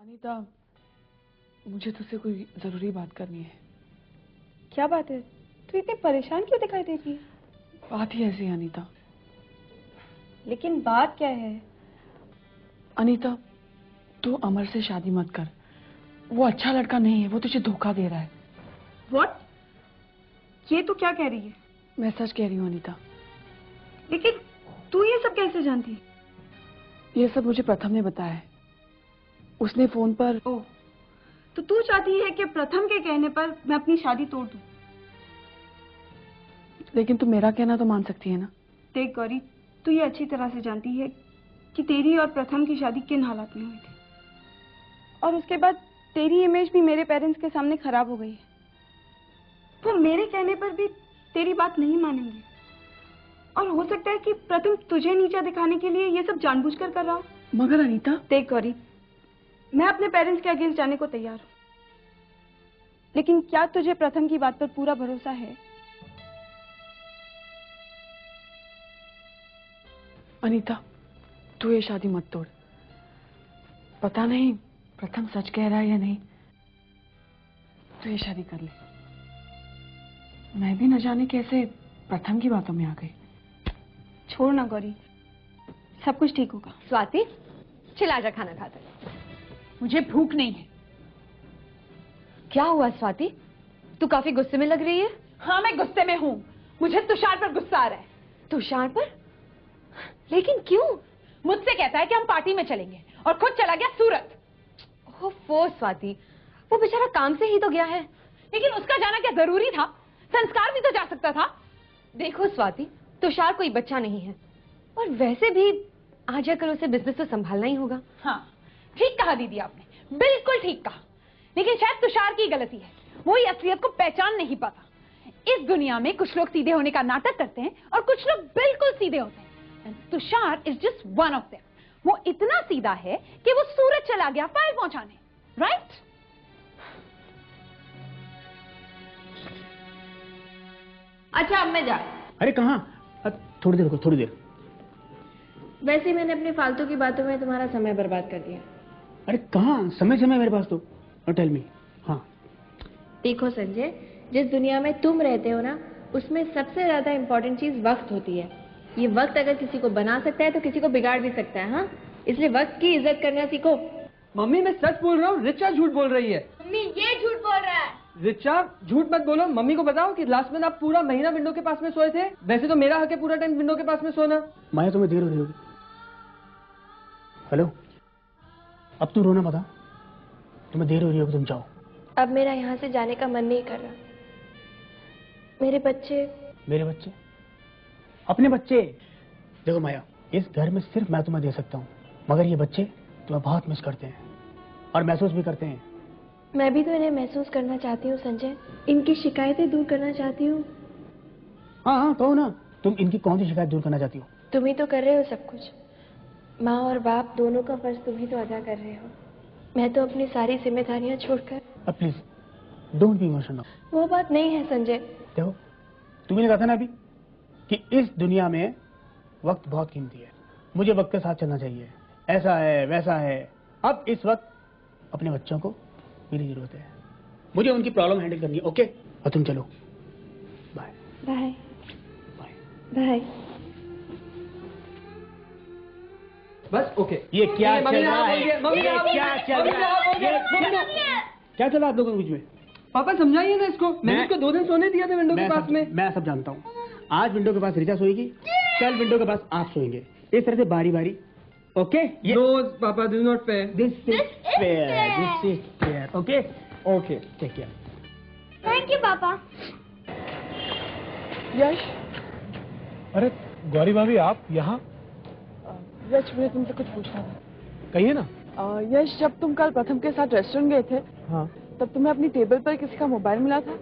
अनीता, मुझे तुझसे कोई जरूरी बात करनी है। क्या बात है? तू इतनी परेशान क्यों दिखाई देती है? बात ही ऐसी है अनीता। लेकिन बात क्या है? अनीता, तू अमर से शादी मत कर। वो अच्छा लड़का नहीं है, वो तुझे धोखा दे रहा है। What? ये तू क्या कह रही है? मैं सच कह रही हूँ अनीता। लेकिन तू ये सब कैसे जानती है? ये सब मुझे प्रथम ने बताया है। उसने फोन पर। ओह, तो तू चाहती है कि प्रथम के कहने पर मैं अपनी शादी तोड़ दूं? लेकिन तू मेरा कहना तो मान सकती है ना। देख गौरी, तू ये अच्छी तरह से जानती है कि तेरी और प्रथम की शादी किन हालात में हुई थी, और उसके बाद तेरी इमेज भी मेरे पेरेंट्स के सामने खराब हो गई है। वो मेरे कहने पर भी तेरी बात नहीं मानेंगे, और हो सकता है कि प्रथम तुझे नीचा दिखाने के लिए ये सब जानबूझकर कर रहा हो। मगर अनीता, देख गौरी, मैं अपने पेरेंट्स के अगेंस्ट जाने को तैयार हूँ, लेकिन क्या तुझे प्रथम की बात पर पूरा भरोसा है? अनीता, तू ये शादी मत तोड़। पता नहीं प्रथम सच कह रहा है या नहीं। तू ये शादी कर ले। मैं भी न जाने कैसे प्रथम की बातों में आ गई। छोड़ ना गौरी, सब कुछ ठीक होगा। स्वाति, चिल्ला जा खाना खाकर। मुझे भूख नहीं है। क्या हुआ स्वाति? तू काफी गुस्से में लग रही है। हाँ, मैं गुस्से में हूँ। मुझे तुषार पर गुस्सा आ रहा है। तुषार पर? लेकिन क्यों? मुझसे कहता है कि हम पार्टी में चलेंगे और खुद चला गया सूरत। ओफो स्वाति, वो बेचारा काम से ही तो गया है। लेकिन उसका जाना क्या जरूरी था? संस्कार भी तो जा सकता था। देखो स्वाति, तुषार कोई बच्चा नहीं है, और वैसे भी आज जाकर उसे बिजनेस तो संभालना ही होगा। हाँ, ठीक कहा दीदी आपने, बिल्कुल ठीक कहा। लेकिन शायद तुषार की गलती है, वो ही असलियत को पहचान नहीं पाता। इस दुनिया में कुछ लोग सीधे होने का नाटक करते हैं और कुछ लोग बिल्कुल सीधे होते हैं। And Tushar is just one of them. वो इतना सीधा है कि वो सूरत चला गया फाइल पहुंचाने। राइट? अच्छा, अब मैं जा। अरे कहाँ? थोड़ी देर रुको, थोड़ी देर। वैसे ही मैंने अपनी फालतू की बातों में तुम्हारा समय बर्बाद कर दिया। अरे कहाँ? समय मेरे पास तो। Tell me. हाँ, देखो संजय, जिस दुनिया में तुम रहते हो ना, उसमें सबसे ज्यादा इम्पोर्टेंट चीज वक्त होती है। ये वक्त अगर किसी को बना सकता है तो किसी को बिगाड़ भी सकता है। हाँ, इसलिए वक्त की इज्जत करना सीखो। मम्मी, मैं सच बोल रहा हूँ, रिचा झूठ बोल रही है। मम्मी, ये झूठ बोल रहा है। रिचा, झूठ मत बोलो। मम्मी को बताओ कि लास्ट में आप पूरा महीना विंडो के पास में सोए थे। वैसे तो मेरा हक है पूरा टाइम विंडो के पास में सोना। माया, तुम्हें देर हो रही होगी। हेलो, अब तू रोना बता। तुम्हें देर हो रही होगी, तुम जाओ। अब मेरा यहाँ से जाने का मन नहीं कर रहा। मेरे बच्चे। मेरे बच्चे? अपने बच्चे? देखो माया, इस घर में सिर्फ मैं तुम्हें दे सकता हूँ, मगर ये बच्चे तुम्हें बहुत मिस करते हैं और महसूस भी करते हैं। मैं भी तो इन्हें महसूस करना चाहती हूँ संजय। इनकी शिकायतें दूर करना चाहती हूँ। हाँ हाँ, कहो ना, तुम इनकी कौन सी शिकायत दूर करना चाहती हो? तुम ही तो कर रहे हो सब कुछ। माँ और बाप दोनों का फर्ज तुम ही तो अदा कर रहे हो। मैं तो अपनी सारी जिम्मेदारियां छोड़कर। अब प्लीज डोंट बी इमोशनल। वो बात नहीं है संजय। देखो, तुमने कहा था ना अभी कि इस दुनिया में वक्त बहुत कीमती है, मुझे वक्त के साथ चलना चाहिए। ऐसा है वैसा है। अब इस वक्त अपने बच्चों को मेरी जरूरत है, मुझे उनकी प्रॉब्लम हैंडल करनी है। ओके, और तुम चलो। Bye bye bye bye. बस ओके। ये क्या चल मम्मी रहा है? ये क्या चल रहा है? क्या चला आप लोगों के बीच में? पापा समझाइए ना इसको। मैंने उसको 2 दिन सोने दिया था विंडो के पास में। मैं सब जानता हूँ। आज विंडो के पास रिचा सोएगी, कल विंडो के पास आप सोएंगे, इस तरह से बारी बारी। ओके? रोज पापा, this is not fair. This is fair, this is fair. Okay okay, take care. Thank you पापा। यश। अरे गौरी भाभी, आप यहाँ? यश, मुझे तुमसे कुछ पूछना था। कहिए ना। यश, जब तुम कल प्रथम के साथ रेस्टोरेंट गए थे, हाँ तब तुम्हें अपनी टेबल पर किसी का मोबाइल मिला था?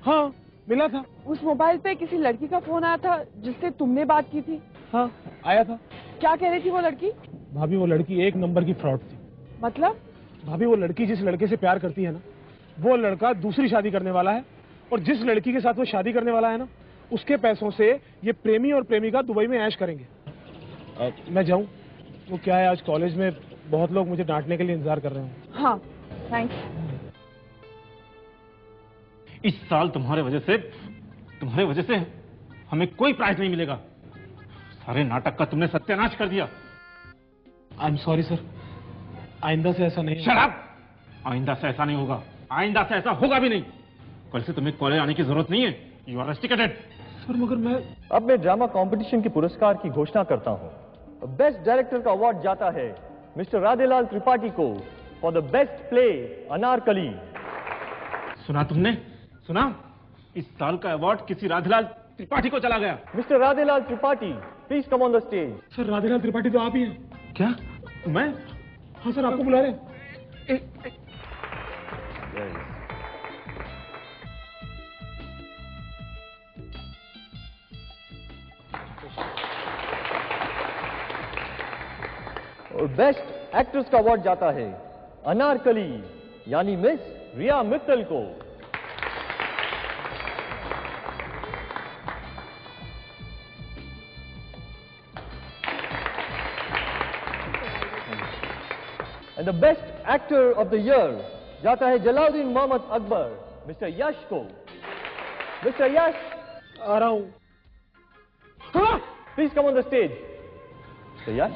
हाँ, मिला था। उस मोबाइल पे किसी लड़की का फोन आया था जिससे तुमने बात की थी? हाँ, आया था। क्या कह रही थी वो लड़की? भाभी, वो लड़की एक नंबर की फ्रॉड थी। मतलब? भाभी, वो लड़की जिस लड़के से प्यार करती है ना, वो लड़का दूसरी शादी करने वाला है, और जिस लड़की के साथ वो शादी करने वाला है ना, उसके पैसों से ये प्रेमी और प्रेमिका दुबई में ऐश करेंगे। मैं जाऊं? वो क्या है, आज कॉलेज में बहुत लोग मुझे डांटने के लिए इंतजार कर रहे हैं। हाँ थैंक्स। इस साल तुम्हारे वजह से हमें कोई प्राइज नहीं मिलेगा। सारे नाटक का तुमने सत्यानाश कर दिया। आई एम सॉरी सर, आइंदा से ऐसा नहीं। Shut up! आइंदा से ऐसा नहीं होगा, आइंदा से ऐसा होगा भी नहीं। कल से तुम्हें कॉलेज आने की जरूरत नहीं है। You are restricted. सर मगर मैं अब मैं ड्रामा कंपटीशन के पुरस्कार की घोषणा करता हूं। बेस्ट डायरेक्टर का अवार्ड जाता है मिस्टर राधेलाल त्रिपाठी को for the best play Anarkali. सुना तुमने? सुना? इस साल का अवार्ड किसी राधेलाल त्रिपाठी को चला गया। Mister Radhelal Tripathi, please come on the stage. Sir Radhelal Tripathi तो आप ही हैं। क्या? मैं? हाँ सर, आपको बुला रहे हैं। और बेस्ट एक्ट्रेस का अवार्ड जाता है अनारकली यानी मिस रिया मित्तल को। And the best actor of the year जाता है जलालुद्दीन मोहम्मद अकबर, मिस्टर यश को। मिस्टर यश, आ रहा हूं। Please come on the stage. Mister Yash.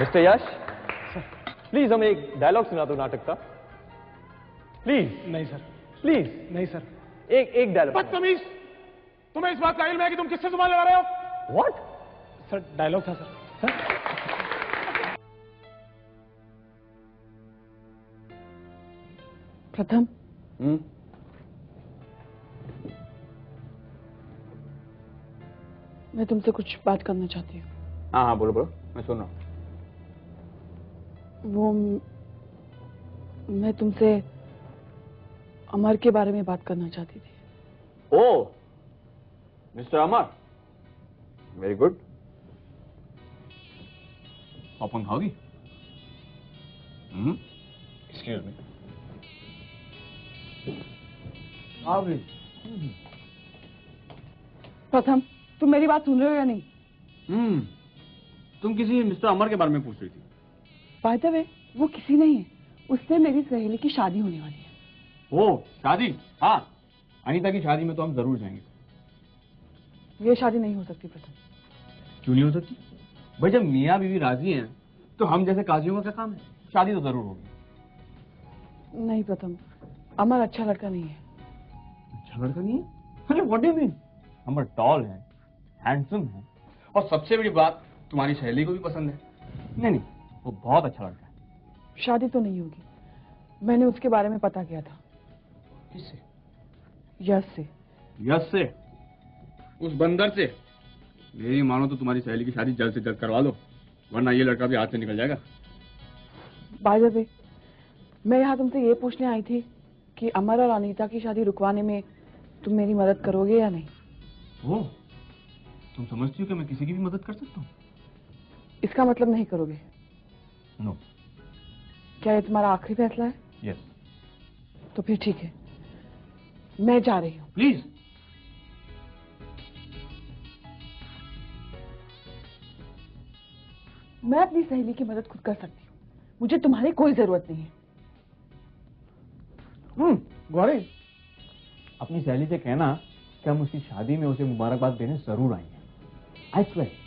Mister Yash, please हमें एक डायलॉग सुना दो नाटक का। प्लीज। नहीं सर। प्लीज। नहीं सर। एक डायलॉग। बदतमीज! तुम्हें इस बात का इल्म है कि तुम किससे जुबान लड़ा रहे हो? व्हाट? सर डायलॉग था सर। प्रथम, मैं तुमसे कुछ बात करना चाहती हूँ। हाँ हाँ बोलो बोलो, मैं सुन रहा हूँ। वो मैं तुमसे अमर के बारे में बात करना चाहती थी। Oh mister Amar, very good. Popcorn खाओगी? Excuse me. खाओगी? प्रथम, तुम मेरी बात सुन रहे हो या नहीं? तुम किसी मिस्टर अमर के बारे में पूछ रही थी। बाय द वे, वो किसी नहीं है, उससे मेरी सहेली की शादी होने वाली है। ओ शादी? हाँ, अनीता की शादी में तो हम जरूर जाएंगे। ये शादी नहीं हो सकती प्रथम। क्यों नहीं हो सकती? भाई जब मियाँ बीवी राजी हैं तो हम जैसे काजियों का क्या काम है? शादी तो जरूर होगी। नहीं प्रथम, अमर अच्छा लड़का नहीं है। अच्छा लड़का नहीं है? अरे what do you mean? Amar tall है, हैंडसम है, और सबसे बड़ी बात तुम्हारी सहेली को भी पसंद है। नहीं नहीं, वो बहुत अच्छा लड़का है। शादी तो नहीं होगी, मैंने उसके बारे में पता किया था। किससे? यश से। यश से? उस बंदर से? मेरी मानो तो तुम्हारी सहेली की शादी जल्द से जल्द करवा दो, वरना ये लड़का भी हाथ से निकल जाएगा। बाय द वे, मैं यहाँ तुमसे ये पूछने आई थी कि अमर और अनीता की शादी रुकवाने में तुम मेरी मदद करोगे या नहीं? ओ, तुम समझती हो कि मैं किसी की भी मदद कर सकता हूँ? इसका मतलब नहीं करोगे? नो। क्या ये तुम्हारा आखिरी फैसला है? यस। तो फिर ठीक है, मैं जा रही हूँ। प्लीज। मैं अपनी सहेली की मदद खुद कर सकती हूँ, मुझे तुम्हारी कोई जरूरत नहीं है। गौरी, अपनी सहेली से कहना कि हम उसकी शादी में उसे मुबारकबाद देने जरूर आएंगे। I swear.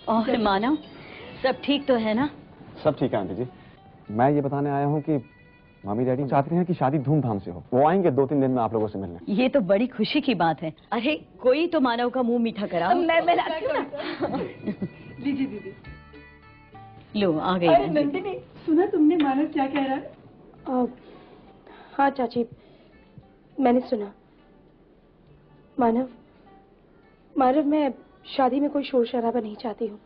और मानव, सब ठीक तो है ना? सब ठीक है आंटी जी। मैं ये बताने आया हूँ कि मामी डैडी चाहते हैं कि शादी धूमधाम से हो। वो आएंगे 2-3 दिन में आप लोगों से मिलने। ये तो बड़ी खुशी की बात है। अरे कोई तो मानव का मुंह मीठा करा। मैं लाती हूँ ना। लीजिए दीदी। लो आ गई। अरे नंदिनी, सुना तुमने मानव क्या कह रहा है? हाँ चाची, मैंने सुना। मानव, मैं शादी में कोई शोर शराबा नहीं चाहती हूँ।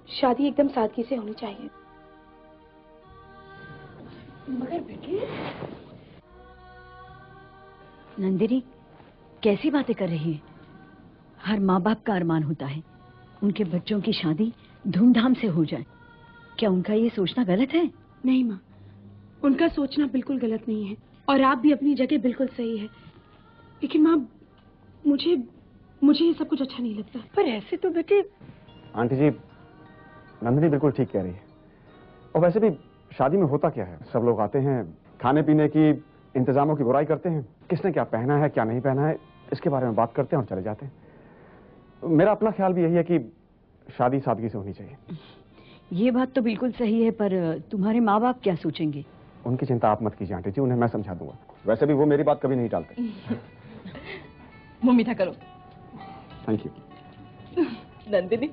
शादी एकदम सादगी से होनी चाहिए। मगर बेटी, नंदिनी कैसी बातें कर रही है? हर माँ बाप का अरमान होता है उनके बच्चों की शादी धूमधाम से हो जाए। क्या उनका ये सोचना गलत है? नहीं माँ, उनका सोचना बिल्कुल गलत नहीं है और आप भी अपनी जगह बिल्कुल सही है। लेकिन माँ, मुझे ये सब कुछ अच्छा नहीं लगता। पर ऐसे तो बेटे। आंटी जी, नंदिनी बिल्कुल ठीक कह रही है। और वैसे भी शादी में होता क्या है, सब लोग आते हैं, खाने पीने की इंतजामों की बुराई करते हैं, किसने क्या पहना है क्या नहीं पहना है इसके बारे में बात करते हैं और चले जाते हैं। मेरा अपना ख्याल भी यही है कि शादी सादगी से होनी चाहिए। ये बात तो बिल्कुल सही है, पर तुम्हारे माँ बाप क्या सोचेंगे? उनकी चिंता आप मत कीजिए आंटी जी, उन्हें मैं समझा दूंगा। वैसे भी वो मेरी बात कभी नहीं टालते। मुंह मीठा करो। Thank you. नंदिनी,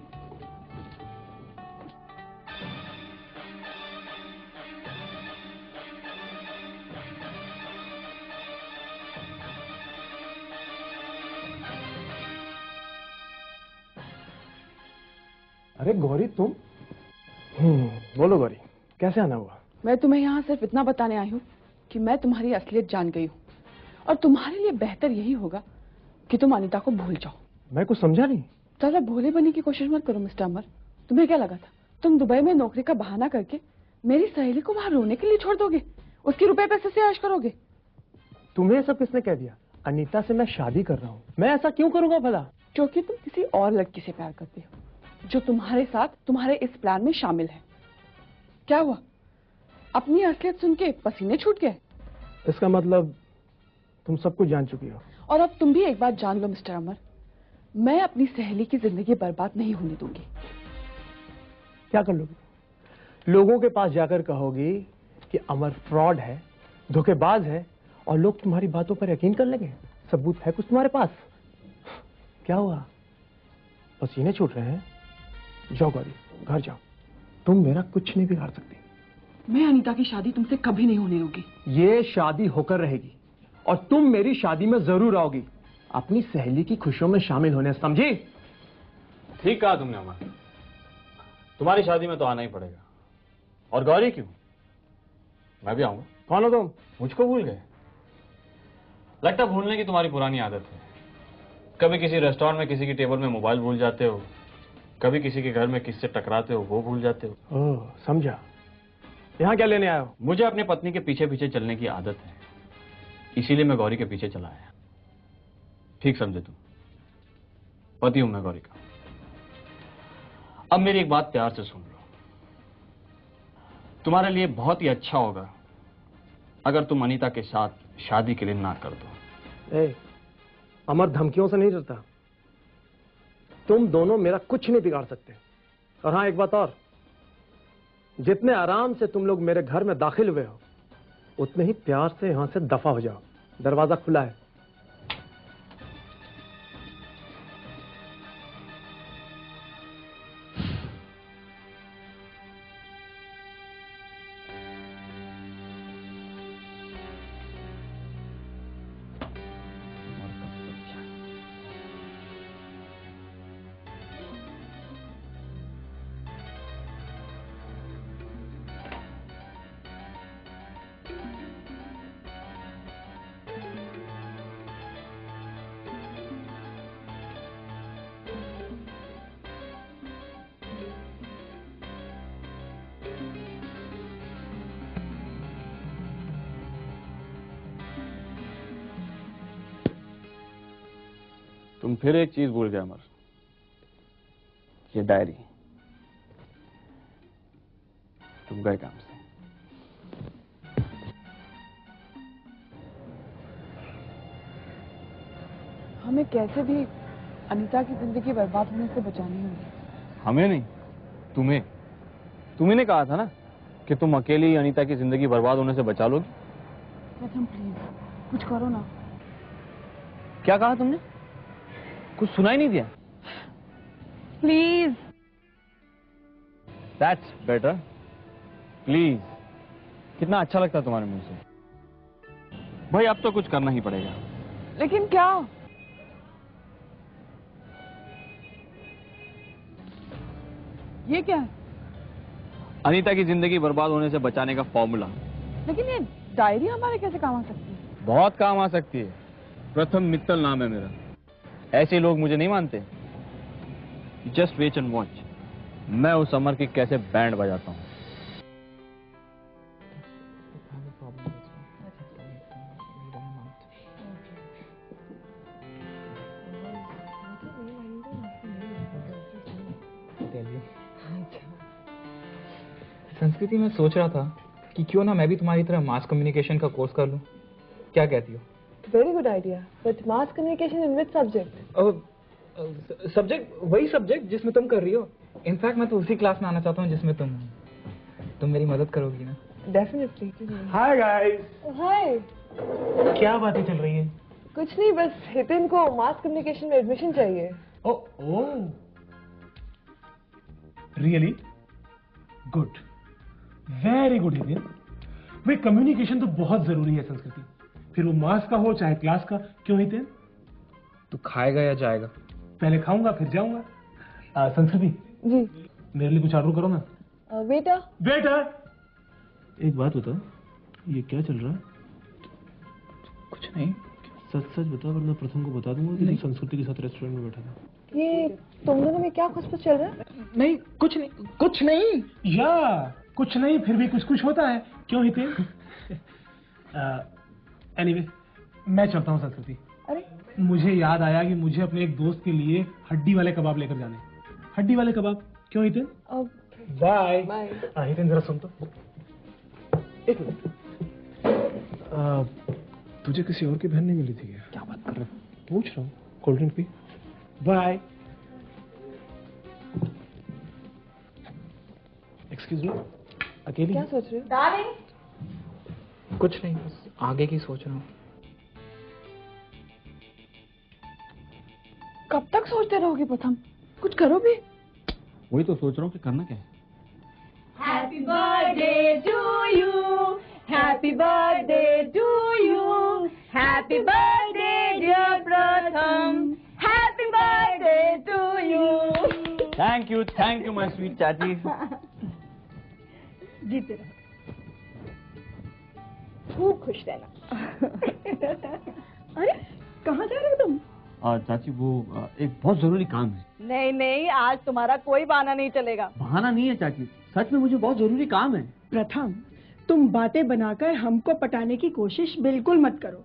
अरे गौरी तुम? बोलो गौरी, कैसे आना हुआ? मैं तुम्हें यहाँ सिर्फ इतना बताने आई हूँ कि मैं तुम्हारी असलियत जान गई हूँ और तुम्हारे लिए बेहतर यही होगा कि तुम अनीता को भूल जाओ। मैं कुछ समझा नहीं। ज्यादा भोले बनने की कोशिश मत करो मिस्टर अमर। तुम्हें क्या लगा था तुम दुबई में नौकरी का बहाना करके मेरी सहेली को वहां रोने के लिए छोड़ दोगे, उसके रुपए पैसे से ऐश करोगे? तुम्हें सब किसने कह दिया? अनीता से मैं शादी कर रहा हूँ। मैं ऐसा क्यों करूंगा भला? क्योंकि तुम किसी और लड़की से प्यार करते हो जो तुम्हारे साथ तुम्हारे इस प्लान में शामिल है। क्या हुआ, अपनी असलियत सुन के पसीने छूट गए? इसका मतलब तुम सब कुछ जान चुकी हो। और अब तुम भी एक बात जान लो मिस्टर अमर, मैं अपनी सहेली की जिंदगी बर्बाद नहीं होने दूंगी। क्या कर लोगी? लोगों के पास जाकर कहोगी कि अमर फ्रॉड है, धोखेबाज है और लोग तुम्हारी बातों पर यकीन कर लेंगे। सबूत है कुछ तुम्हारे पास? क्या हुआ, पसीने छूट रहे हैं? जाओ गौरी, घर जाओ। तुम मेरा कुछ नहीं बिगाड़ सकती। मैं अनीता की शादी तुमसे कभी नहीं होने दूंगी। ये शादी होकर रहेगी और तुम मेरी शादी में जरूर आओगी, अपनी सहेली की खुशियों में शामिल होने, समझी? ठीक कहा तुमने अमर, तुम्हारी शादी में तो आना ही पड़ेगा। और गौरी क्यों, मैं भी आऊंगा। कौन हो तुम? मुझको भूल गए? लगता भूलने की तुम्हारी पुरानी आदत है। कभी किसी रेस्टोरेंट में किसी की टेबल में मोबाइल भूल जाते हो, कभी किसी के घर में किससे टकराते हो वो भूल जाते हो। ओह, समझा। यहाँ क्या लेने आए हो? मुझे अपनी पत्नी के पीछे पीछे चलने की आदत है, इसीलिए मैं गौरी के पीछे चला आया। ठीक समझे तुम, पति हूं मैं गौरी का। अब मेरी एक बात प्यार से सुन लो, तुम्हारे लिए बहुत ही अच्छा होगा अगर तुम अनीता के साथ शादी के लिए ना कर दो। अमर धमकियों से नहीं डरता। तुम दोनों मेरा कुछ नहीं बिगाड़ सकते। और हाँ, एक बात और, जितने आराम से तुम लोग मेरे घर में दाखिल हुए हो उतने ही प्यार से यहां से दफा हो जाओ। दरवाजा खुला है। तुम फिर एक चीज भूल गए अमर, ये डायरी। तुम गए काम से। हमें कैसे भी अनीता की जिंदगी बर्बाद होने से बचानी होगी। हमें नहीं, तुम्हें। तुम्ही ने कहा था ना कि तुम अकेली अनीता की जिंदगी बर्बाद होने से बचा लोगी। प्रथम प्लीज कुछ करो ना। क्या कहा तुमने? कुछ सुनाई नहीं दिया? प्लीज। That's better. प्लीज, कितना अच्छा लगता है तुम्हारे मुंह से। भाई अब तो कुछ करना ही पड़ेगा। लेकिन क्या? ये क्या है? अनीता की जिंदगी बर्बाद होने से बचाने का फॉर्मूला। लेकिन ये डायरी हमारे कैसे काम आ सकती है? बहुत काम आ सकती है। प्रथम मित्तल नाम है मेरा। ऐसे लोग मुझे नहीं मानते। जस्ट वेट एंड वॉच, मैं उस अमर की कैसे बैंड बजाता हूँ। संस्कृति में सोच रहा था कि क्यों ना मैं भी तुम्हारी तरह मास कम्युनिकेशन का कोर्स कर लूं। क्या कहती हो? Very good idea, but mass communication in which subject? Subject वही सब्जेक्ट जिसमें तुम कर रही हो। इनफैक्ट मैं तो उसी क्लास में आना चाहता हूँ जिसमें तुम मेरी मदद करोगी ना? डेफिनेटली। Hi guys. हाय। क्या बातें चल रही है? कुछ नहीं, बस हितिन को मास कम्युनिकेशन में एडमिशन चाहिए। Oh really good, very good Hitin. वे कम्युनिकेशन तो बहुत जरूरी है संस्कृति, फिर वो मास का हो चाहे क्लास का। क्यों हितिन? तू खाएगा या जाएगा? पहले खाऊंगा फिर जाऊंगा। संस्कृति जी, मेरे लिए कुछ ऑर्डर करो ना। वेटर। वेटर, एक बात बता, ये क्या चल रहा है? कुछ नहीं। सच सच बता, वरना प्रथम को बता दूंगा कि तू संस्कृति के साथ रेस्टोरेंट में बैठा था। ये तुम दोनों में क्या खुशबुश चल रहा है? नहीं, कुछ नहीं, कुछ नहीं। या कुछ नहीं, फिर भी कुछ कुछ होता है। क्यों हितेन? एनीवे, मैं चलता हूँ संस्कृति। अरे मुझे याद आया कि मुझे अपने एक दोस्त के लिए हड्डी वाले कबाब लेकर जाने। हड्डी वाले कबाब। क्यों हितेन? Bye bye. हितेन जरा सुन तो। एक मिनट, तुझे किसी और की बहन नहीं मिली थी क्या? क्या बात कर रहा है? पूछ रहा हूँ। कोल्ड ड्रिंक पी। बाय। एक्सक्यूज मी, अकेली? क्या सोच रहे हो? डार्लिंग। कुछ नहीं, बस आगे की सोच रहा हूँ। कब तक सोचते रहोगे प्रथम? कुछ करो भी। वही तो सोच रहा हूँ कि करना क्या है। Happy birthday to you. Happy birthday to you. Happy birthday dear Pratham. Happy birthday to you. Thank you my sweet चाची। जीते रहो, खूब खुश रहना। अरे कहाँ जा रहे हो तुम? चाची वो एक बहुत जरूरी काम है। नहीं नहीं, आज तुम्हारा कोई बहाना नहीं चलेगा। बहाना नहीं है चाची, सच में मुझे बहुत जरूरी काम है। प्रथम, तुम बातें बनाकर हमको पटाने की कोशिश बिल्कुल मत करो।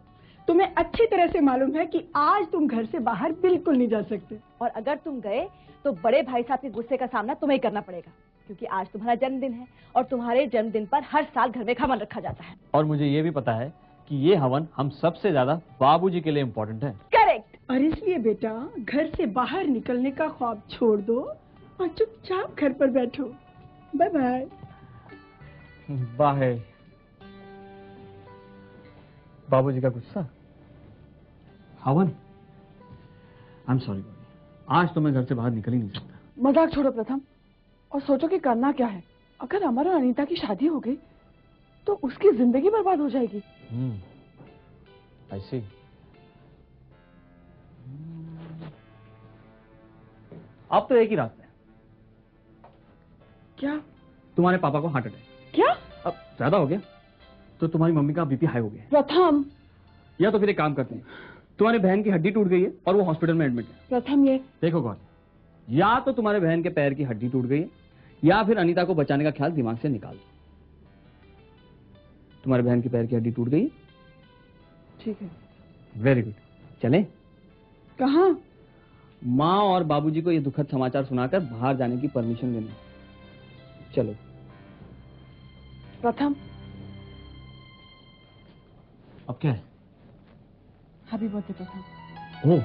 तुम्हें अच्छी तरह से मालूम है कि आज तुम घर से बाहर बिल्कुल नहीं जा सकते। और अगर तुम गए तो बड़े भाई साहब के गुस्से का सामना तुम्हें करना पड़ेगा, क्योंकि आज तुम्हारा जन्मदिन है और तुम्हारे जन्मदिन पर हर साल घर में हवन रखा जाता है। और मुझे ये भी पता है कि ये हवन हम सबसे ज्यादा बाबूजी के लिए इम्पोर्टेंट है। करेक्ट। और इसलिए बेटा, घर से बाहर निकलने का ख्वाब छोड़ दो और चुपचाप घर पर बैठो। Bye bye. बाय। बाबूजी का गुस्सा, हवन। आई एम सॉरी, आज तो मैं घर से बाहर निकल ही नहीं सकता। मजाक छोड़ो प्रथम और सोचो कि करना क्या है। अगर अमर और अनीता की शादी हो गई तो उसकी जिंदगी बर्बाद हो जाएगी। आई सी। अब तो एक ही रास्ता है। क्या? तुम्हारे पापा को हार्ट अटैक। क्या? अब ज्यादा हो गया तो तुम्हारी मम्मी का बीपी हाई हो गया। प्रथम। या तो फिर एक काम करते हैं, तुम्हारी बहन की हड्डी टूट गई है और वो हॉस्पिटल में एडमिट है। प्रथम ये देखो गौर, या तो तुम्हारे बहन के पैर की हड्डी टूट गई है या फिर अनीता को बचाने का ख्याल दिमाग से निकाल दो। तुम्हारे बहन की पैर की हड्डी टूट गई? ठीक है। Very good. चले? कहाँ? माँ और बाबूजी को ये दुखद समाचार सुनाकर बाहर जाने की परमिशन लेना। चलो। प्रथम, अब क्या है? हैप्पी बर्थडे प्रथम। ओह,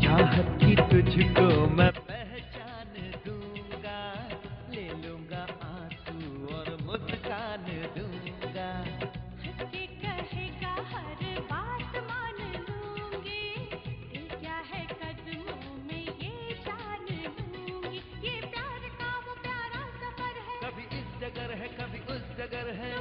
चाहत की तुझको मैं पहचान दूंगा, ले लूंगा आंसू और मुस्कान दूंगा। हंस के कहेगा हर बात मान लूंगी, दिल क्या है कदमों में ये जान लूंगी। ये प्यार का वो प्यारा सफर है, कभी इस जगह है कभी उस जगह है।